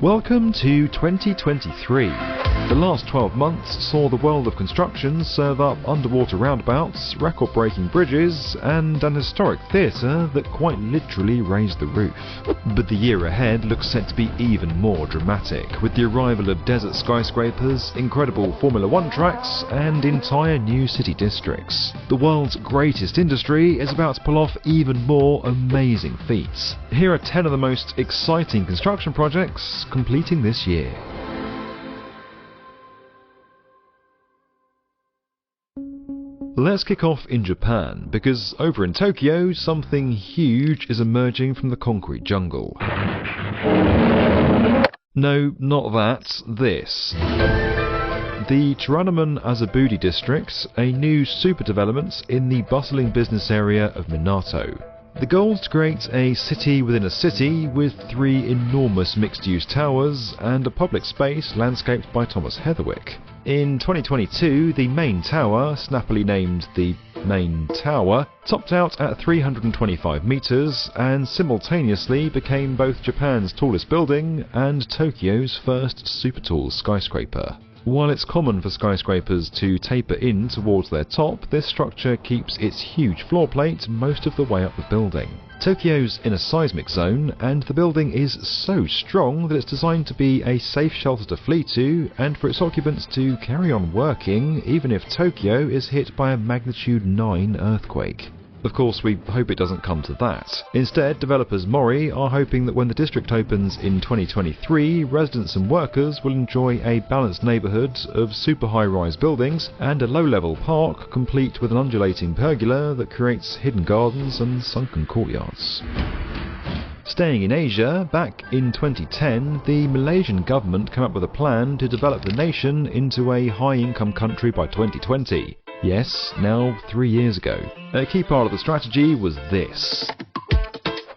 Welcome to 2023. The last 12 months saw the world of construction serve up underwater roundabouts, record-breaking bridges, and an historic theatre that quite literally raised the roof. But the year ahead looks set to be even more dramatic, with the arrival of desert skyscrapers, incredible Formula One tracks, and entire new city districts. The world's greatest industry is about to pull off even more amazing feats. Here are 10 of the most exciting construction projects completing this year. Let's kick off in Japan, because over in Tokyo, something huge is emerging from the concrete jungle. No, not that, this. The Toranomon-Azubudai District, a new super development in the bustling business area of Minato. The goal is to create a city within a city with 3 enormous mixed-use towers and a public space landscaped by Thomas Heatherwick. In 2022, the main tower, snappily named the Main Tower, topped out at 325 metres and simultaneously became both Japan's tallest building and Tokyo's first super tall skyscraper. While it's common for skyscrapers to taper in towards their top, this structure keeps its huge floor plate most of the way up the building. Tokyo's in a seismic zone, and the building is so strong that it's designed to be a safe shelter to flee to, and for its occupants to carry on working even if Tokyo is hit by a magnitude 9 earthquake. Of course, we hope it doesn't come to that. Instead, developers Mori are hoping that when the district opens in 2023, residents and workers will enjoy a balanced neighbourhood of super high-rise buildings and a low-level park complete with an undulating pergola that creates hidden gardens and sunken courtyards. Staying in Asia, back in 2010, the Malaysian government came up with a plan to develop the nation into a high-income country by 2020. Yes, now 3 years ago. A key part of the strategy was this.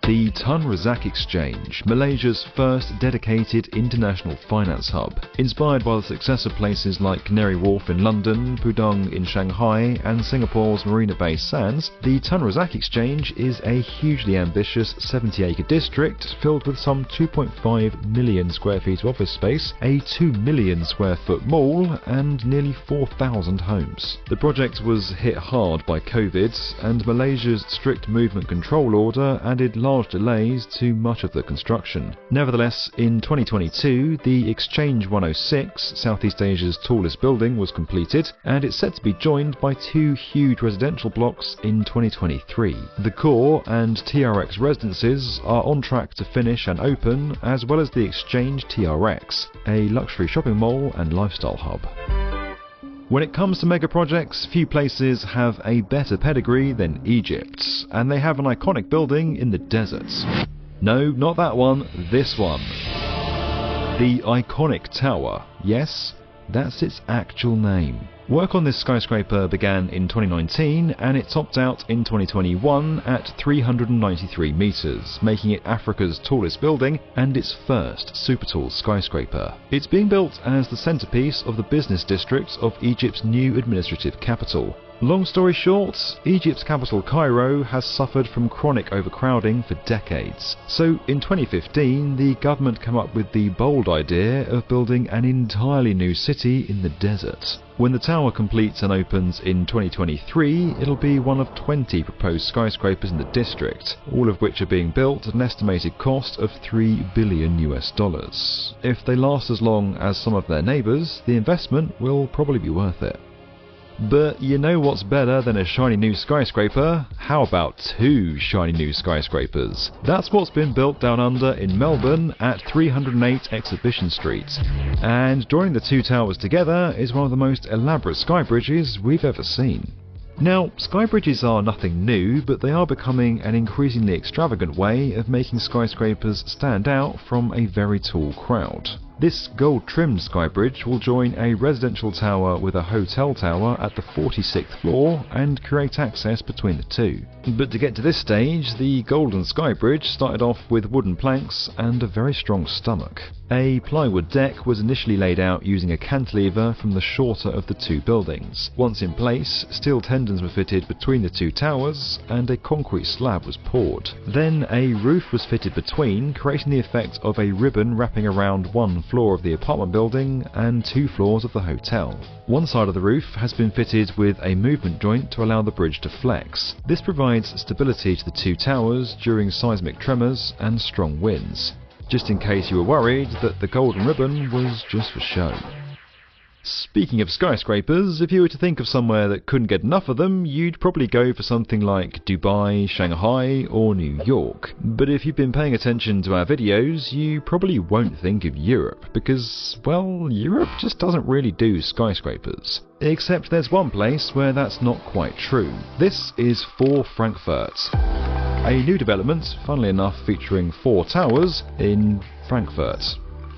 The Razak Exchange, Malaysia's first dedicated international finance hub. Inspired by the success of places like Canary Wharf in London, Pudong in Shanghai, and Singapore's Marina Bay Sands, the Razak Exchange is a hugely ambitious 70-acre district filled with some 2.5 million square feet of office space, a 2 million square foot mall, and nearly 4,000 homes. The project was hit hard by COVID, and Malaysia's strict movement control order added large delays to much of the construction. Nevertheless, in 2022, the Exchange 106, Southeast Asia's tallest building, was completed, and it's set to be joined by 2 huge residential blocks in 2023. The core and TRX residences are on track to finish and open, as well as the Exchange TRX, a luxury shopping mall and lifestyle hub. When it comes to mega projects, few places have a better pedigree than Egypt, and they have an iconic building in the desert. No, not that one, this one. The Iconic Tower. Yes, that's its actual name. Work on this skyscraper began in 2019 and it topped out in 2021 at 393 metres, making it Africa's tallest building and its first super tall skyscraper. It's being built as the centrepiece of the business district of Egypt's new administrative capital. Long story short, Egypt's capital Cairo has suffered from chronic overcrowding for decades. So in 2015, the government came up with the bold idea of building an entirely new city in the desert. When the tower completes and opens in 2023, it'll be one of 20 proposed skyscrapers in the district, all of which are being built at an estimated cost of $3 billion US. If they last as long as some of their neighbours, the investment will probably be worth it. But you know what's better than a shiny new skyscraper? How about 2 shiny new skyscrapers? That's what's been built down under in Melbourne at 308 Exhibition Street. And joining the 2 towers together is one of the most elaborate sky bridges we've ever seen. Now, sky bridges are nothing new, but they are becoming an increasingly extravagant way of making skyscrapers stand out from a very tall crowd. This gold-trimmed skybridge will join a residential tower with a hotel tower at the 46th floor and create access between the 2. But to get to this stage, the golden skybridge started off with wooden planks and a very strong stomach. A plywood deck was initially laid out using a cantilever from the shorter of the two buildings. Once in place, steel tendons were fitted between the two towers and a concrete slab was poured. Then a roof was fitted between, creating the effect of a ribbon wrapping around one floor of the apartment building and two floors of the hotel. One side of the roof has been fitted with a movement joint to allow the bridge to flex. This provides stability to the two towers during seismic tremors and strong winds, just in case you were worried that the golden ribbon was just for show. Speaking of skyscrapers, if you were to think of somewhere that couldn't get enough of them, you'd probably go for something like Dubai, Shanghai, or New York. But if you've been paying attention to our videos, you probably won't think of Europe, because, well, Europe just doesn't really do skyscrapers. Except there's one place where that's not quite true. This is 4 Frankfurt. A new development, funnily enough featuring 4 towers, in Frankfurt.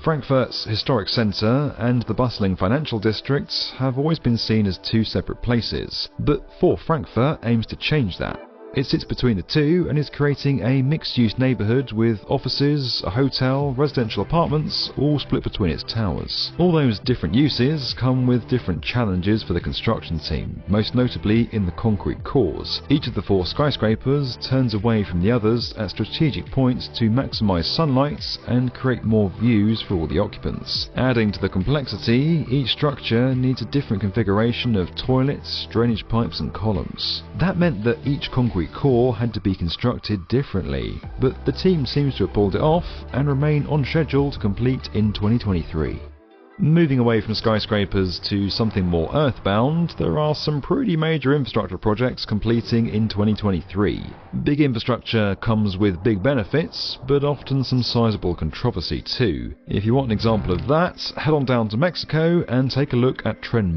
Frankfurt's historic centre and the bustling financial district have always been seen as 2 separate places, but 4 Frankfurt aims to change that. It sits between the two and is creating a mixed-use neighbourhood with offices, a hotel, residential apartments, all split between its towers. All those different uses come with different challenges for the construction team, most notably in the concrete cores. Each of the 4 skyscrapers turns away from the others at strategic points to maximise sunlight and create more views for all the occupants. Adding to the complexity, each structure needs a different configuration of toilets, drainage pipes and columns. That meant that each concrete core had to be constructed differently, but the team seems to have pulled it off and remain on schedule to complete in 2023. Moving away from skyscrapers to something more earthbound, there are some pretty major infrastructure projects completing in 2023. Big infrastructure comes with big benefits, but often some sizable controversy too. If you want an example of that, head on down to Mexico and take a look at Tren.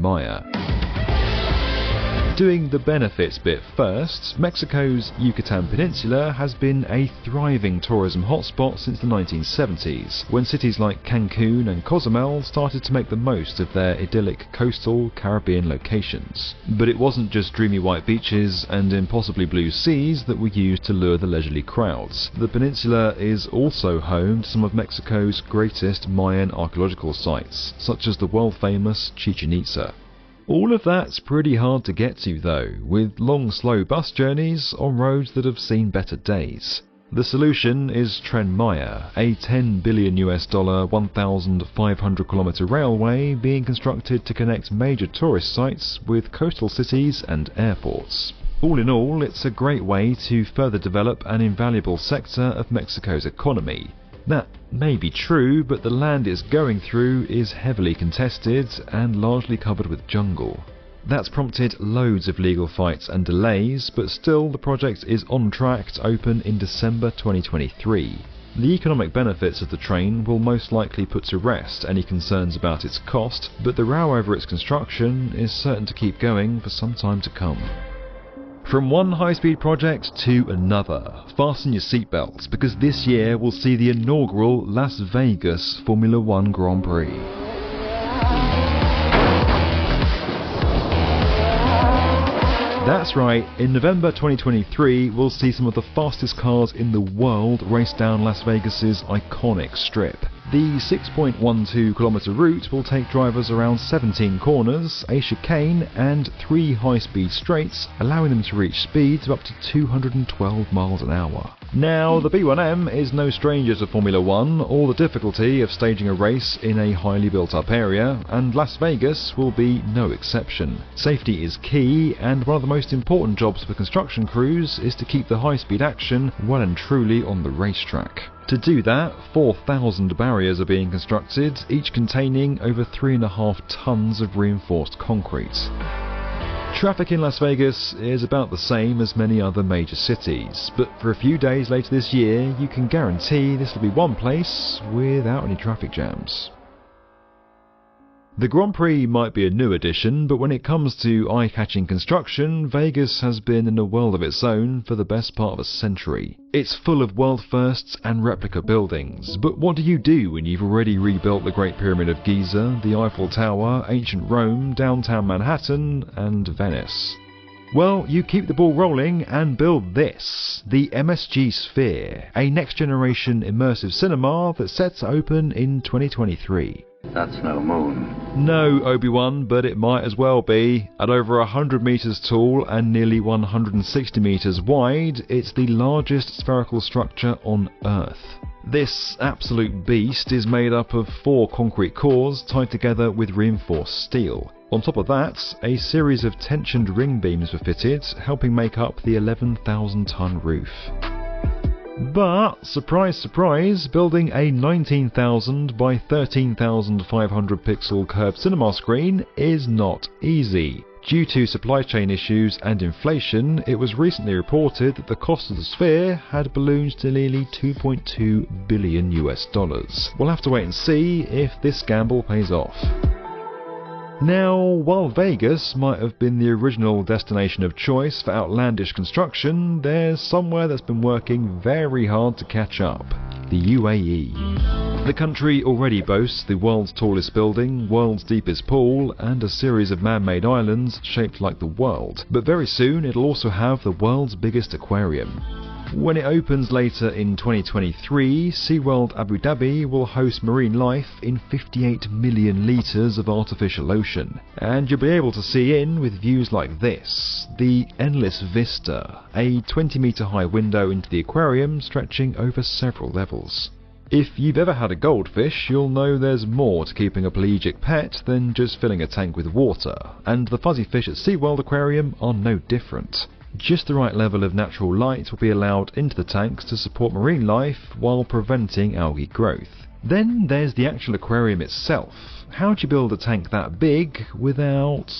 Doing the benefits bit first, Mexico's Yucatan Peninsula has been a thriving tourism hotspot since the 1970s, when cities like Cancun and Cozumel started to make the most of their idyllic coastal Caribbean locations. But it wasn't just dreamy white beaches and impossibly blue seas that were used to lure the leisurely crowds. The peninsula is also home to some of Mexico's greatest Mayan archaeological sites, such as the world-famous Chichen Itza. All of that's pretty hard to get to though, with long slow bus journeys on roads that have seen better days. The solution is Tren, a $10 billion 1,500 kilometre railway being constructed to connect major tourist sites with coastal cities and airports. All in all, it's a great way to further develop an invaluable sector of Mexico's economy. That may be true, but the land it's going through is heavily contested and largely covered with jungle. That's prompted loads of legal fights and delays, but still the project is on track to open in December 2023. The economic benefits of the train will most likely put to rest any concerns about its cost, but the row over its construction is certain to keep going for some time to come. From one high-speed project to another, fasten your seatbelts because this year we'll see the inaugural Las Vegas Formula One Grand Prix. That's right, in November 2023 we'll see some of the fastest cars in the world race down Las Vegas's iconic strip. The 6.12 kilometre route will take drivers around 17 corners, a chicane and 3 high-speed straights, allowing them to reach speeds of up to 212 miles an hour. Now, the B1M is no stranger to Formula One or the difficulty of staging a race in a highly built-up area, and Las Vegas will be no exception. Safety is key, and one of the most important jobs for construction crews is to keep the high-speed action well and truly on the racetrack. To do that, 4,000 barriers are being constructed, each containing over 3.5 tons of reinforced concrete. Traffic in Las Vegas is about the same as many other major cities, but for a few days later this year, you can guarantee this will be one place without any traffic jams. The Grand Prix might be a new addition, but when it comes to eye-catching construction, Vegas has been in a world of its own for the best part of a century. It's full of world firsts and replica buildings, but what do you do when you've already rebuilt the Great Pyramid of Giza, the Eiffel Tower, ancient Rome, downtown Manhattan, and Venice? Well, you keep the ball rolling and build this, the MSG Sphere, a next-generation immersive cinema that's set to open in 2023. That's no moon. No, Obi-Wan, but it might as well be. At over 100 metres tall and nearly 160 metres wide, it's the largest spherical structure on Earth. This absolute beast is made up of 4 concrete cores tied together with reinforced steel. On top of that, a series of tensioned ring beams were fitted, helping make up the 11,000-ton roof. But, surprise surprise, building a 19,000 by 13,500 pixel curved cinema screen is not easy. Due to supply chain issues and inflation, it was recently reported that the cost of the Sphere had ballooned to nearly $2.2 billion. We'll have to wait and see if this gamble pays off. Now, while Vegas might have been the original destination of choice for outlandish construction, there's somewhere that's been working very hard to catch up: the UAE. The country already boasts the world's tallest building, world's deepest pool, and a series of man-made islands shaped like the world, but very soon it'll also have the world's biggest aquarium. When it opens later in 2023, SeaWorld Abu Dhabi will host marine life in 58 million litres of artificial ocean, and you'll be able to see in with views like this, the Endless Vista, a 20-metre high window into the aquarium stretching over several levels. If you've ever had a goldfish, you'll know there's more to keeping a pelagic pet than just filling a tank with water, and the fuzzy fish at SeaWorld Aquarium are no different. Just the right level of natural light will be allowed into the tanks to support marine life while preventing algae growth. Then there's the actual aquarium itself. How do you build a tank that big without...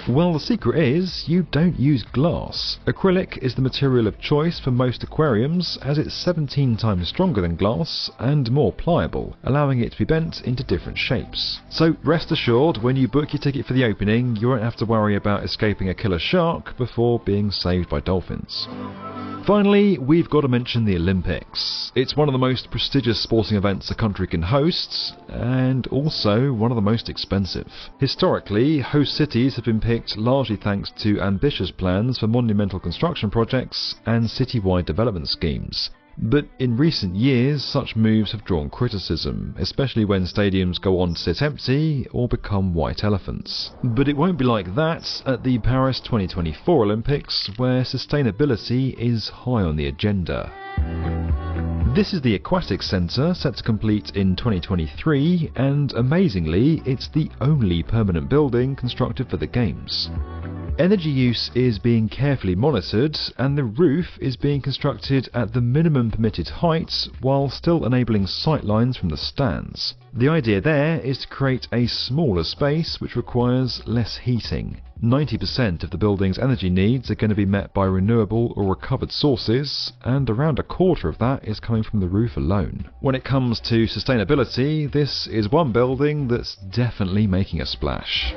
Well, the secret is you don't use glass. Acrylic is the material of choice for most aquariums, as it's 17 times stronger than glass and more pliable, allowing it to be bent into different shapes. So rest assured, when you book your ticket for the opening, you won't have to worry about escaping a killer shark before being saved by dolphins. Finally, we've got to mention the Olympics. It's one of the most prestigious sporting events a country can host, and also one of the most expensive. Historically, host cities have been picked largely thanks to ambitious plans for monumental construction projects and citywide development schemes. But in recent years, such moves have drawn criticism, especially when stadiums go on to sit empty or become white elephants. But it won't be like that at the Paris 2024 Olympics, where sustainability is high on the agenda. This is the Aquatic Centre, set to complete in 2023, and amazingly, it's the only permanent building constructed for the Games. Energy use is being carefully monitored, and the roof is being constructed at the minimum permitted height while still enabling sightlines from the stands. The idea there is to create a smaller space which requires less heating. 90% of the building's energy needs are going to be met by renewable or recovered sources, and around a quarter of that is coming from the roof alone. When it comes to sustainability, this is one building that's definitely making a splash.